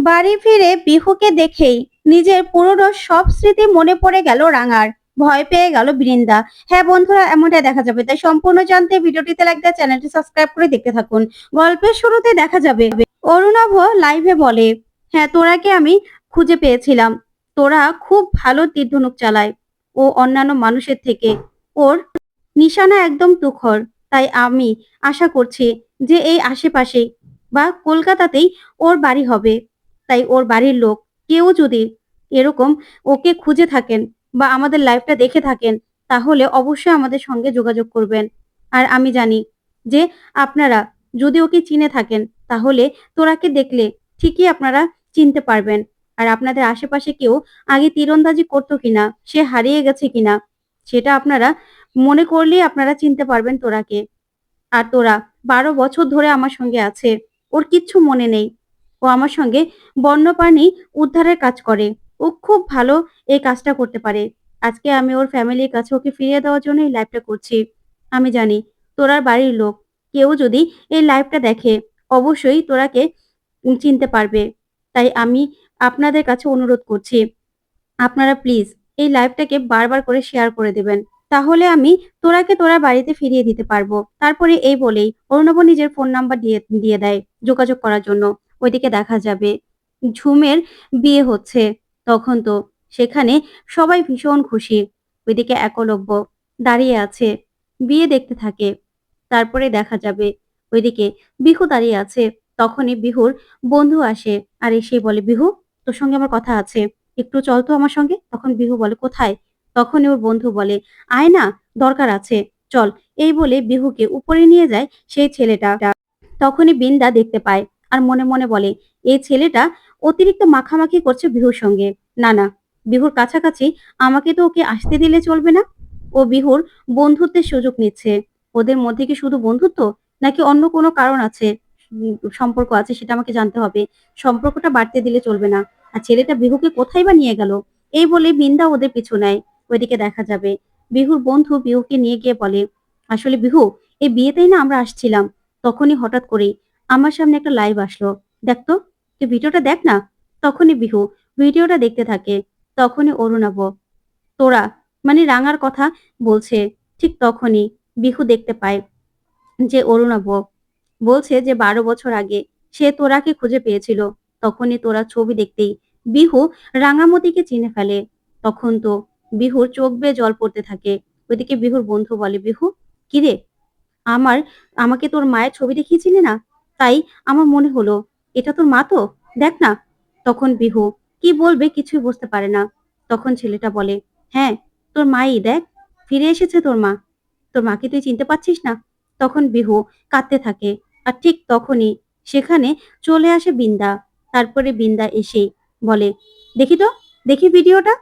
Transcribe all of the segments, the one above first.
বাড়ি ফিরে বিহুকে দেখেই নিজের পুরনো সব স্মৃতি মনে পড়ে গেল রাঙার। ভয় পেয়ে গেল বৃন্দা। হ্যাঁ বন্ধুরা, এমনটাই দেখা যাবে, তাই সম্পূর্ণ জানতে ভিডিওটিতে লাইক দিয়ে চ্যানেলটি সাবস্ক্রাইব করে দেখতে থাকুন। গল্পের শুরুতে দেখা যাবে অরুণাভ লাইভে বলে, হ্যাঁ তোরাকে আমি খুঁজে পেয়েছিলাম। তোরা খুব ভালো তীর ধনুক চালায় ও অন্যান্য মানুষের থেকে। ওর নিশানা একদম তুখর। তাই আমি আশা করছি যে এই আশেপাশেই বা কলকাতাতেই ওর বাড়ি হবে। তাই ওর বাড়ির লোক কেউ যদি এরকম ওকে খুঁজে থাকেন বা আমাদের লাইভটা দেখে থাকেন, তাহলে অবশ্যই আমাদের সঙ্গে যোগাযোগ করবেন। আর আমি জানি যে আপনারা যদি ওকে চিনে থাকেন, তাহলে তোরাকে দেখলে ঠিকই আপনারা চিনতে পারবেন। আর আপনাদের আশেপাশে কেউ আগে তীরন্দাজি করতো কিনা, সে হারিয়ে গেছে কিনা, সেটা আপনারা মনে করলেই আপনারা চিনতে পারবেন তোরাকে। আর তোরা 12 বছর ধরে আমার সঙ্গে আছে, ওর কিচ্ছু মনে নেই। ও আমার সঙ্গে বন্যপ্রাণী উদ্ধারের কাজ করে। ও খুব ভালো এই কাজটা করতে পারে। আজকে আমি ওর ফ্যামিলির কাছে ওকে ফিরিয়ে দেওয়ার জন্য এই লাইভটা করছি। আমি জানি তোরার বাড়ির লোক কেউ যদি এই লাইভটা দেখে, অবশ্যই তোরাকে চিনতে পারবে। তাই আমি আপনাদের কাছে অনুরোধ করছি, আপনারা প্লিজ এই লাইভটাকে বারবার করে শেয়ার করে দেবেন। তাহলে আমি তোরাকে তোরা বাড়িতে ফিরিয়ে দিতে পারবো। তারপরে এই বলেই অরুণাভ নিজের ফোন নাম্বার দিয়ে দিয়ে দেয় যোগাযোগ করার জন্য। ওইদিকে দেখা যাবে ঝুমের বিয়ে হচ্ছে। তখন তো সেখানে সবাই ভীষণ খুশি। ওইদিকে একলব্য দাঁড়িয়ে আছে, বিয়ে দেখতে থাকে। তারপরে দেখা যাবে ওইদিকে বিহু দাঁড়িয়ে আছে। তখনই বিহুর বন্ধু আসে আর এসে বলে, বিহু তোর সঙ্গে আমার কথা আছে, একটু চল তো আমার সঙ্গে। তখন বিহু বলে, কোথায়? তখনই ওর বন্ধু বলে, আয় না, দরকার আছে, চল। এই বলে বিহুকে উপরে নিয়ে যায় সেই ছেলেটা। তখনই বিন্দা দেখতে পায় আর মনে মনে বলে, এই ছেলেটা অতিরিক্ত মাখামাখি করছে বিহুর সঙ্গে। না না, বিহুর কাছাকাছি আমাকে তো ওকে আসতে দিলে চলবে না। ও বিহুর বন্ধুত্বের সুযোগ নিচ্ছে। ওদের মধ্যে কি শুধু বন্ধুত্ব, নাকি অন্য কোনো কারণ আছে, সম্পর্ক আছে, সেটা আমাকে জানতে হবে। সম্পর্কটা বাড়তে দিলে চলবে না। আর ছেলেটা বিহুকে কোথায় বা নিয়ে গেল? এই বলে বিন্দা ওদের পিছু নেয়। ওইদিকে দেখা যাবে বিহুর বন্ধু বিহুকে নিয়ে গিয়ে বলে, আসলে বিহু, এই বিয়েতেই না আমরা আসছিলাম। তখনই হঠাৎ করেই আমার সামনে একটা লাইভ আসলো। দেখ তো, তুই ভিডিওটা দেখ না। তখনই বিহু ভিডিওটা দেখতে থাকে। তখনই অরুণাভ, তোরা মানে রাঙার কথা বলছে। ঠিক তখনই বিহু দেখতে পায় যে অরুণাভ বলছে যে 12 বছর আগে সে তোরাকে খুঁজে পেয়েছিল। তখনই তোরা ছবি দেখতেই বিহু রাঙামতিকে চিনে ফেলে। তখন তো বিহুর চোখ বেয়ে জল পড়তে থাকে। ওইদিকে বিহুর বন্ধু বলে, বিহু কিরে, আমার আমাকে তোর মায়ের ছবি দেখিয়েছিলি না, তাই আমার মনে হলো এটা তোর মা তো, দেখ না। তখন বিহু কি বলবে কিছুই বুঝতে পারে না। তখন ছেলেটা বলে, হ্যাঁ তোর মাই, দেখ ফিরে এসেছে তোর মা। তোর মাকে তুই চিনতে পারছিস না? তখন বিহু কাঁদতে থাকে। আর ঠিক তখনই সেখানে চলে আসে বিন্দা। তারপরে বিন্দা এসেই বলে, দেখি তো, দেখি ভিডিওটা।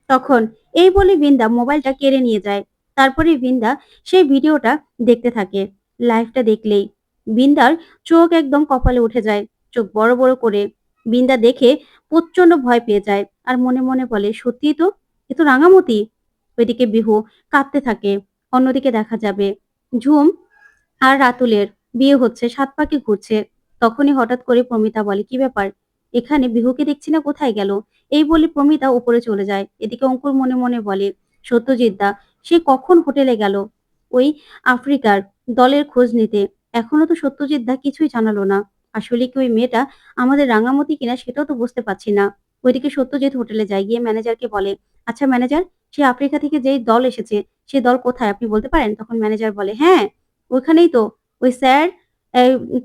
তখন এই বলে বিন্দা মোবাইলটা কেড়ে নিয়ে যায়। তারপরে বিন্দা সেই ভিডিওটা দেখতে থাকে। লাইভটা দেখলেই বিন্দার চোখ একদম কপালে উঠে যায়, চোখ বড় বড় করে। বিন্দা দেখে প্রচন্ড ভয় পেয়ে যায় আর মনে মনে বলে, সত্যি তো, এ তো রাঙামতি। ওইদিকে বিহু কাঁদতে থাকে। অন্যদিকে দেখা যাবে ঝুম আর রাতুলের বিয়ে হচ্ছে, 7 পাকে ঘুরছে। তখনই হঠাৎ করে প্রমিতা বলে, কি ব্যাপার, এখানে বিহুকে দেখছি না, কোথায় গেল? এই বলে প্রমিতা উপরে চলে যায়। এদিকে অঙ্কুর মনে মনে বলে, সত্যজিৎ দা সে কখন হোটেলে গেল ওই আফ্রিকার দলের খোঁজ নিতে। এখনো তো সত্যজিৎ দা কিছুই জানালো না। আসলে কি ওই মেয়েটা আমাদের রাঙামতি কিনা সেটাও তো বুঝতে পারছি না। ওইদিকে সত্যজিৎ হোটেলে যায়, গিয়ে ম্যানেজারকে বলে, আচ্ছা ম্যানেজার, সে আফ্রিকা থেকে যেই দল এসেছে সে দল কোথায়, আপনি বলতে পারেন? তখন ম্যানেজার বলে, হ্যাঁ ওইখানেই তো, ওই স্যার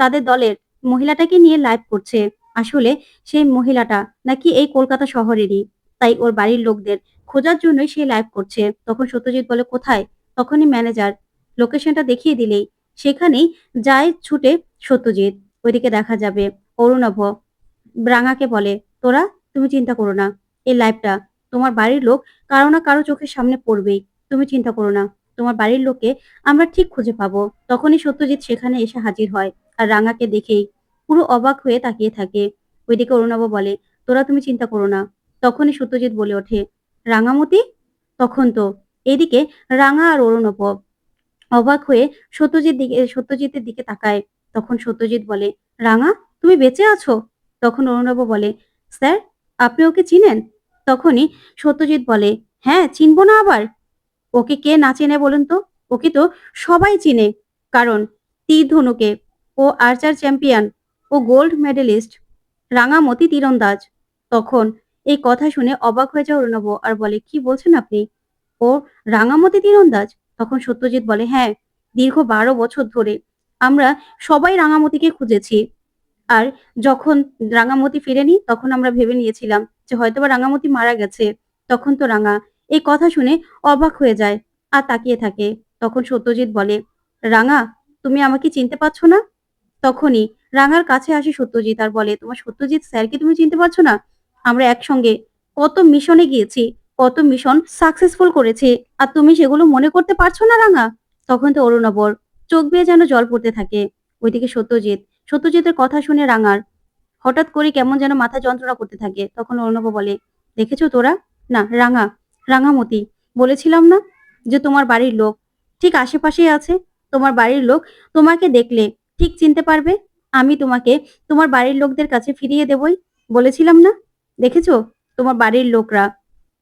তাদের দলের মহিলাটাকে নিয়ে লাইভ করছে। আসলে সেই মহিলাটা নাকি এই কলকাতা শহরেরই, তাই ওর বাড়ির লোকদের খোঁজার জন্যই সে লাইভ করছে। তখন সত্যজিৎ বলে, কোথায়? তখনই ম্যানেজার লোকেশনটা দেখিয়ে দিলেই সেখানেই যায় ছুটে সত্যজিৎ। ওইদিকে দেখা যাবে অরুণাভ রাঙাকে বলে, তোরা তুমি চিন্তা করো না, এই লাইভটা তোমার বাড়ির লোক কারো না কারো চোখের সামনে পড়বেই। তুমি চিন্তা করো না, তোমার বাড়ির লোককে আমরা ঠিক খুঁজে পাবো। তখনই সত্যজিৎ সেখানে এসে হাজির হয় আর রাঙাকে দেখেই পুরো অবাক হয়ে তাকিয়ে থাকে। ওইদিকে অরুণাভ বলে, তোরা তুমি চিন্তা করো না। তখনই সত্যজিৎ বলে ওঠে, রাঙামতি? তখন তো এদিকে রাঙা আর অরুণাভ অবাক হয়ে সত্যজিতের দিকে তাকায়। তখন সত্যজিৎ বলে, রাঙা তুমি বেঁচে আছো? তখন অরুণাভ বলে, স্যার, আপনি ওকে চিনেন? তখনই সত্যজিৎ বলে, হ্যাঁ, চিনব না আবার? ওকে কে না চেনে বলুন তো? ওকে তো সবাই চিনে। কারণ তীর ধনুকে ও আর্চার চ্যাম্পিয়ন, ও গোল্ড মেডেলিস্ট, রাঙামতি তীরন্দাজ। তখন এই কথা শুনে অবাক হয়ে যায় অরুণাভ আর বলে, কি বলছেন আপনি? ও রাঙামতি তীরন্দাজ? তখন সত্যজিৎ বলে, হ্যাঁ, দীর্ঘ 12 বছর ধরে আমরা সবাই রাঙামতিকে খুঁজেছি। আর যখন রাঙামতি ফিরেনি তখন আমরা ভেবে নিয়েছিলাম যে হয়তোবা রাঙামতি মারা গেছে। তখন তো রাঙা এই কথা শুনে অবাক হয়ে যায় আর তাকিয়ে থাকে। তখন সত্যজিৎ বলে, রাঙা, তুমি আমাকে চিনতে পারছো না? তখনই রাঙার কাছে আসে সত্যজিৎ আর বলে, তোমার সত্যজিৎ স্যারকে তুমি চিনতে পারছো না? আমরা একসঙ্গে কত মিশনে গিয়েছি, কত মিশন সাকসেসফুল করেছি, আর তুমি সেগুলো মনে করতে পারছো না রাঙা? তখন তো অরুণাবর চোখ বেয়ে যেন জল পড়তে থাকে। ওইদিকে সত্যজিতের কথা শুনে রাঙার হঠাৎ করে কেমন যেন মাথা যন্ত্রণা করতে থাকে। তখন অর্ণব বলে, দেখেছো তোরা? না, রাঙামতি, বলেছিলাম না যে তোমার বাড়ির লোক ঠিক আশেপাশেই আছে। তোমার বাড়ির লোক তোমাকে দেখলে ঠিক চিনতে পারবে। আমি তোমাকে তোমার বাড়ির লোকদের কাছে ফিরিয়ে দেবই, বলেছিলাম না? দেখেছো, তোমার বাড়ির লোকরা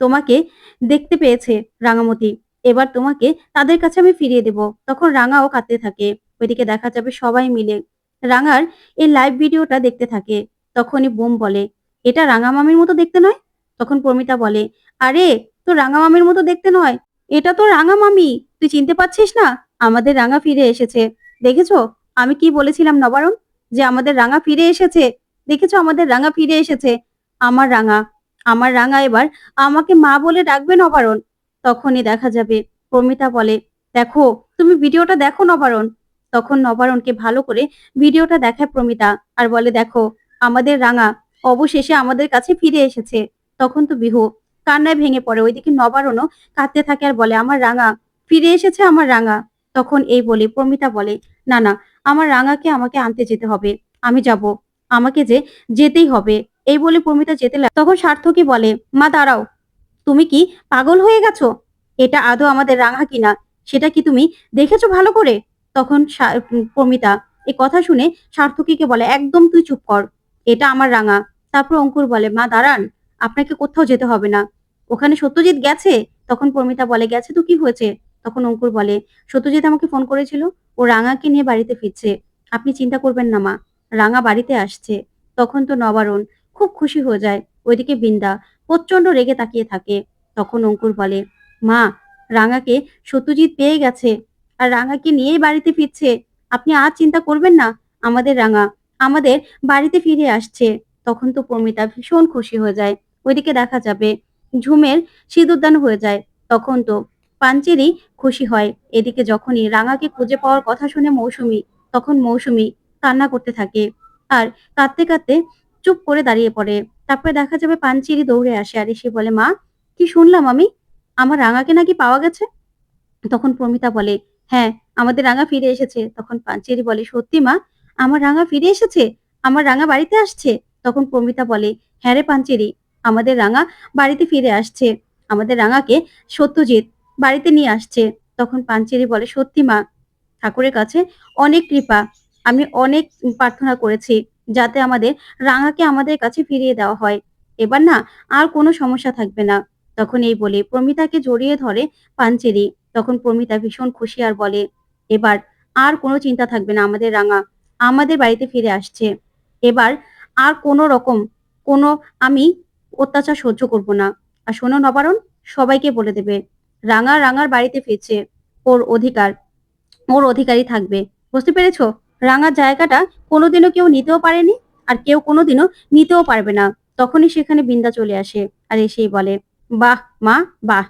তোমাকে দেখতে পেয়েছে রাঙামতি। এবার তোমাকে তাদের কাছে আমি ফিরিয়ে দেব। তখন রাঙাও কাঁদতে থাকে। ওইদিকে দেখা যাবে সবাই মিলে রাঙার এই লাইভ ভিডিওটা দেখতে থাকে। তখনই বোম বলে, এটা রাঙা মামির মতো দেখতে নয়? তখন প্রমিতা বলে, আরে, তো রাঙা মামির মতো দেখতে নয়, এটা তো রাঙা মামি, তুই চিনতে পারছিস না? আমাদের রাঙা ফিরে এসেছে। দেখেছো আমি কি বলেছিলাম নবারণ, যে আমাদের রাঙা ফিরে এসেছে? দেখেছো আমাদের রাঙা ফিরে এসেছে। আমার রাঙা, আমার রাঙা এবার আমাকে মা বলে ডাকবে নবারণ। তখনই দেখা যাবে প্রমিতা বলে, দেখো, তুমি ভিডিওটা দেখো নবারণ। তখন নবারণকে ভালো করে ভিডিওটা দেখায় প্রমিতা আর বলে, দেখো, আমাদের রাঙা অবশেষে আমাদের কাছে ফিরে এসেছে। তখন তো বিহু কান্নায় ভেঙে পড়ে। ওইদিকে নবারণও কাঁদতে থাকে আর বলে, আমার রাঙা ফিরে এসেছে, আমার রাঙা। তখন এই বলে প্রমিতা বলে, না না, আমার রাঙাকে আমাকে আনতে যেতে হবে, আমি যাব, আমাকে যে যেতেই হবে। এই বলে প্রমিতা যেতে লাগে। তখন সার্থকী বলে, মা দাঁড়াও, তুমি কি পাগল হয়ে গেছো? এটা আদৌ আমাদের রাঙা কিনা সেটা কি তুমি দেখেছো ভালো করে? তখন প্রমিতা এই কথা শুনে সার্থকীকে বলে, একদম তুই চুপ কর, এটা আমার রাঙা। তারপর অঙ্কুর বলে, মা দাঁড়ান, আপনাকে কোথাও যেতে হবে না, ওখানে সত্যজিৎ গেছে। তখন প্রমিতা বলে, গেছে তো কি হয়েছে? তখন অঙ্কুর বলে, সত্যজিৎ আমাকে ফোন করেছিল, ও রাঙাকে নিয়ে বাড়িতে ফিরছে, আপনি চিন্তা করবেন না মা, রাঙা বাড়িতে আসছে। তখন তো নবারুণ খুব খুশি হয়ে যায়। ওইদিকে বৃন্দা প্রচন্ড রেগে তাকিয়ে থাকে। তখন অঙ্কুর বলে, মা, রাঙাকে সত্যজিৎ পেয়ে গেছে আর রাঙাকে নিয়েই বাড়িতে ফিরছে, আপনি আর চিন্তা করবেন না, আমাদের রাঙা আমাদের বাড়িতে ফিরে আসছে। তখন তো প্রমিতা ভীষণ খুশি হয়ে যায়। ওইদিকে দেখা যাবে ঝুমের সিঁদুরদান হয়ে যায়। তখন তো পাঞ্চেরি খুশি হয়। এদিকে যখনই রাঙাকে খুঁজে পাওয়ার কথা শুনে মৌসুমী, তখন মৌসুমী কান্না করতে থাকে আর কাঁদতে কাঁদতে চুপ করে দাঁড়িয়ে পড়ে। তারপরে দেখা যাবে পাঞ্চেরি দৌড়ে আসে আর এসে বলে, মা, কি শুনলাম আমি, আমার রাঙাকে নাকি পাওয়া গেছে? তখন প্রমিতা বলে, হ্যাঁ, আমাদের রাঙা ফিরে এসেছে। তখন পাঞ্চেরি বলে, সত্যি মা, আমার রাঙা ফিরে এসেছে, আমার রাঙা বাড়িতে আসছে? তখন প্রমিতা বলে, হ্যাঁ রে পাঞ্চেরি, আমাদের রাঙা বাড়িতে ফিরে আসছে, আমাদের রাঙাকে সত্যজিৎ বাড়িতে নিয়ে আসছে। তখন পাঞ্চেরি বলে, সত্যি মা, ঠাকুরের কাছে অনেক কৃপা, আমি অনেক প্রার্থনা করেছি যাতে আমাদের রাঙাকে আমাদের কাছে ফিরিয়ে দেওয়া হয়, এবার না আর কোনো সমস্যা থাকবে না। তখন এই বলে প্রমিতাকে জড়িয়ে ধরে পাঞ্চেরি। তখন প্রমিতা ভীষণ খুশি আর বলে, এবার আর কোনো চিন্তা থাকবে না, আমাদের রাঙা আমাদের বাড়িতে ফিরে আসছে। এবার আর কোনো রকম কোনো আমি অত্যাচার সহ্য করব না। আর শোনো নবারণ, সবাইকে বলে দেবে রাঙার বাড়িতে ফিরছে, ওর অধিকার ওর অধিকারী থাকবে। বুঝতে পেরেছো? রাঙার জায়গাটা কোনোদিনও কেউ নিতেও পারেনি আর কেউ কোনোদিনও নিতেও পারবে না। তখনই সেখানে বৃন্দা চলে আসে আর এসেই বলে, বাহ মা, বাহ,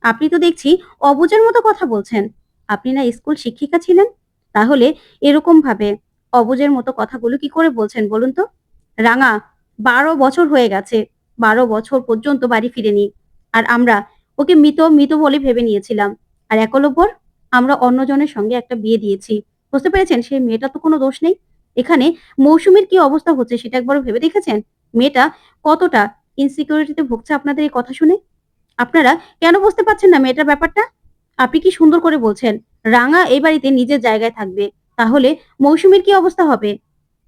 আপনি তো দেখছি অবুঝের মতো কথা বলছেন। আপনি না স্কুল শিক্ষিকা ছিলেন? তাহলে এরকম ভাবে অবুঝের মতো কথাগুলো কি করে বলছেন বলুন তো? রাঙা 12 বছর হয়ে গেছে, 12 বছর পর্যন্ত বাড়ি ফিরেনি, আর আমরা ওকে মৃত মৃত বলে ভেবে নিয়েছিলাম। আর একলব্যর আমরা অন্যজনের সঙ্গে একটা বিয়ে দিয়েছি। বুঝতে পেরেছেন? সেই মেয়েটা তো কোনো দোষ নেই। এখানে মৌসুমীর কি অবস্থা হচ্ছে সেটা একবারও ভেবে দেখেছেন? মেয়েটা কতটা ইনসিকিউরিটিতে ভুগছে আপনাদের এই কথা শুনে? আপনারা কেন বুঝতে পারছেন না মেয়েটার ব্যাপারটা? আপনি কি সুন্দর করে বলছেন, রাঙা এই বাড়িতে নিজের জায়গায় থাকবে। তাহলে মৌসুমীর কি অবস্থা হবে?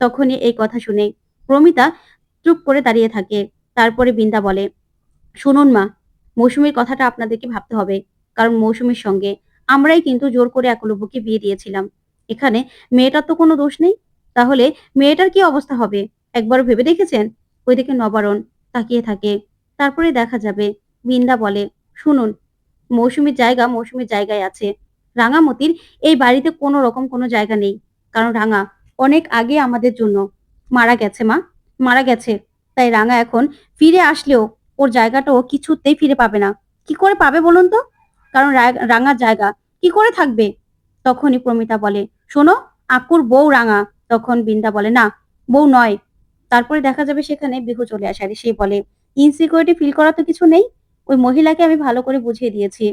তখনই এই কথা শুনে প্রমিতা চুপ করে দাঁড়িয়ে থাকে। তারপরে বৃন্দা বলে, শুনুন মা, মৌসুমীর কথাটা আপনাদেরকে ভাবতে হবে। কারণ মৌসুমীর সঙ্গে আমরাই কিন্তু জোর করে একলব্যকে বিয়ে দিয়েছিলাম। এখানে মেয়েটার তো কোনো দোষ নেই। তাহলে মেয়েটার কি অবস্থা হবে একবারও ভেবে দেখেছেন? ওইদিকে নবারুণ তাকিয়ে থাকে। তারপরে দেখা যাবে বৃন্দা বলে, শুনুন, মৌসুমীর জায়গা মৌসুমীর জায়গায় আছে। রাঙামতির এই বাড়িতে কোনো রকম কোনো জায়গা নেই। কারণ রাঙা অনেক আগে আমাদের জন্য মারা গেছে মা, মারা গেছে। তাই রাঙা এখন ফিরে আসলেও ওর জায়গাটা ও কিছুতেই ফিরে পাবে না। কি করে পাবে বলুন তো? কারণ রাঙার জায়গা কি করে থাকবে? তখনই প্রমিতা বলে, শোনো, আকুর বউ রাঙা। তখন বৃন্দা বলে, না, বউ নয়। তারপরে দেখা যাবে সেখানে বিহু চলে আসে আর সে বলে, ইনসিকিউরিটি ফিল করা তো কিছু নেই। ওই মহিলাকে আমি ভালো করে বুঝিয়ে দিয়েছি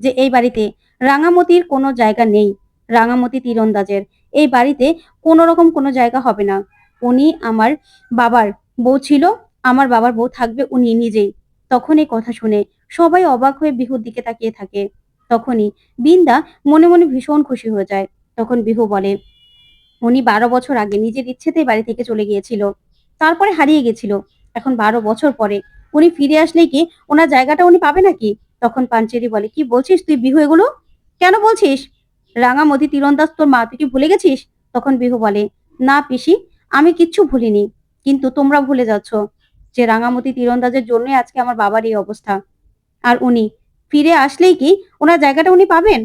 যে এই বাড়িতে রাঙামতির কোনো জায়গা নেই। রাঙামতি তীরন্দাজের এই বাড়িতে কোনো রকম কোনো জায়গা হবে না। উনি আমার বাবার বউ ছিল, আমার বাবার বউ থাকবে উনি নিজেই। তখন এই কথা শুনে সবাই অবাক হয়ে বিহুর দিকে তাকিয়ে থাকে। তখনই বৃন্দা মনে মনে ভীষণ খুশি হয়ে যায়। তখন বিহু বলে, উনি 12 বছর আগে নিজের ইচ্ছেতেই বাড়ি থেকে চলে গিয়েছিল, তারপরে হারিয়ে গেছিল। এখন 12 বছর পরে উনি ফিরে আসলেই কি ওনার জায়গাটা উনি পাবে নাকি? তখন পাঞ্চেরি বলে, কি বলছিস তুই বিহু এগুলো? কেন বলছিস? রাঙামতি তীরন্দাজ তোর মা, তুই কি ভুলে গেছিস? তখন বিহু বলে, না পিসি, আমি কিচ্ছু ভুলিনি। কিন্তু তোমরা ভুলে যাচ্ছ যে রাঙামতি তীরন্দাজের জন্যই আজকে আমার বাবার এই অবস্থা। আর উনি ফিরে আসলেই কি ওনার জায়গাটা উনি পাবেন?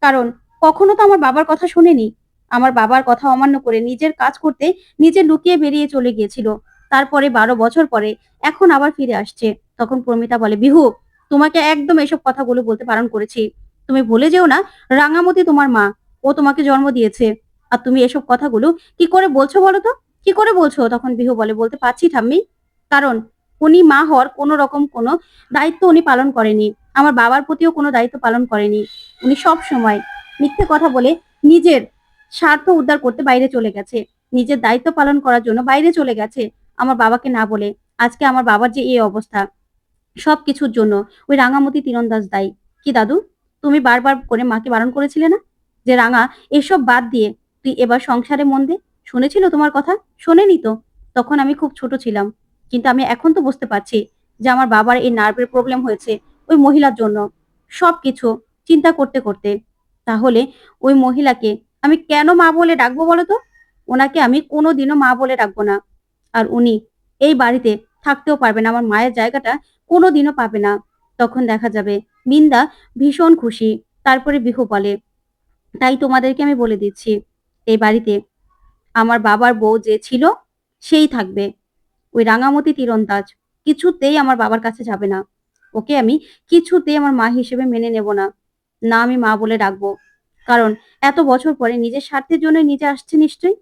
কারণ কখনো তো আমার বাবার কথা শোনেনি। আমার বাবার কথা অমান্য করে নিজের কাজ করতে নিজে লুকিয়ে বেরিয়ে চলে গিয়েছিল। তারপরে 12 বছর পরে এখন আবার ফিরে আসছে। তখন প্রমিতা বলে, বিহু, তোমাকে একদম এসব কথাগুলো বলতে বারণ করেছি। তুমি ভুলে যেও না, রাঙামতি তোমার মা, ও তোমাকে জন্ম দিয়েছে। আর তুমি এসব কথাগুলো কি করে বলছো বলো তো? কি করে বলছো? তখন বিহু বলে, বলতে পারছি ঠাম্মি। কারণ উনি মা হওয়ার কোনো রকম কোনো দায়িত্ব উনি পালন করেনি। আমার বাবার প্রতিও কোনো দায়িত্ব পালন করেনি। উনি সব সময় মিথ্যে কথা বলে নিজের স্বার্থ উদ্ধার করতে বাইরে চলে গেছে। নিজের দায়িত্ব পালন করার জন্য বাইরে চলে গেছে। আমার বাবাকে না বলে আজকে আমার বাবার যে এই অবস্থা, সবকিছুর জন্য ওই রাঙামতি তীরন্দাজ দায়ী। কি দাদু, তুমি বারবার করে মাকে বারণ করেছিলে না যে রাঙা এসব বাদ দিয়ে তুই এবার সংসারে মন দে? শুনেছিল তোমার কথা? শোনেনি তো। তখন আমি খুব ছোট ছিলাম। কিন্তু আমি এখন তো বুঝতে পারছি যে আমার বাবার এই নার্ভের প্রবলেম হয়েছে ওই মহিলার জন্য। সবকিছু চিন্তা করতে করতে তাহলে ওই মহিলাকে আমি কেন মা বলে ডাকবো বলো তো? ওনাকে আমি কোনোদিনও মা বলে ডাকবো না। আর উনি এই বাড়িতে থাকতেও পারবে না, আমার মায়ের জায়গাটা কোনোদিনও পাবে না। তখন দেখা যাবে বিন্দা ভীষণ খুশি। তারপরে বিহু বলে, তাই তোমাদেরকে আমি বলে দিচ্ছি, এই বাড়িতে আমার বাবার বউ যে ছিল সেই থাকবে। ওই রাঙামতি তীরন্দাজ কিছুতেই আমার বাবার কাছে যাবে না। ওকে আমি কিছুতেই আমার মা হিসেবে মেনে নেব না। না, আমি মা বলে ডাকবো। কারণ এত বছর পরে নিজের স্বার্থের জন্য নিজে আসছে নিশ্চয়ই।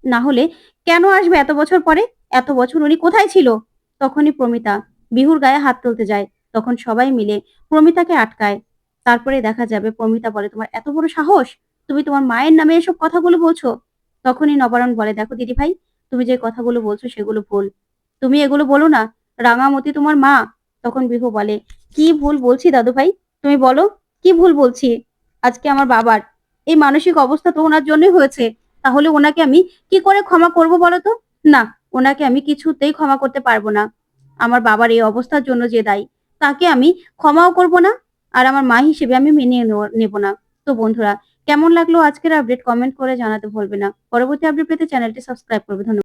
না হলে কেন আসবে এত বছর পরে? এত বছর উনি কোথায় ছিল? তখনই প্রমিতা বিহুর গায়ে হাত তুলতে যায়। তখন সবাই মিলে প্রমিতাকে আটকায়। তারপরে দেখা যাবে প্রমিতা বলে, তোমার এত বড় সাহস, তুমি তোমার মায়ের নামে এসব কথাগুলো বলছো? তখনই নবারুণ বলে, দেখো দিদি ভাই, তুমি যে কথাগুলো বলছো সেগুলো ভুল। তুমি এগুলো বলো না, রাঙামতি তোমার মা। তখন বিহু বলে, কি ভুল বলছি দাদু ভাই? তুমি বলো, কি ভুল বলছি? আজকে আমার বাবার এই মানসিক অবস্থা তো ওনার জন্যই হয়েছে। তাহলে ওনাকে আমি কি করে ক্ষমা করব বলো তো? না, ওনাকে আমি কিছুতেই ক্ষমা করতে পারবো না। আমার বাবার এই অবস্থার জন্য যে দায়ী, তাকে আমি ক্ষমাও করব না। আর আমার মা হিসেবে আমি মেনে নেব না। তো বন্ধুরা, কেমন লাগলো আজকের আপডেট কমেন্ট করে জানাতে ভুলবে না। পরবর্তী আপডেট পেতে চ্যানেলটি সাবস্ক্রাইব করবে। ধন্যবাদ।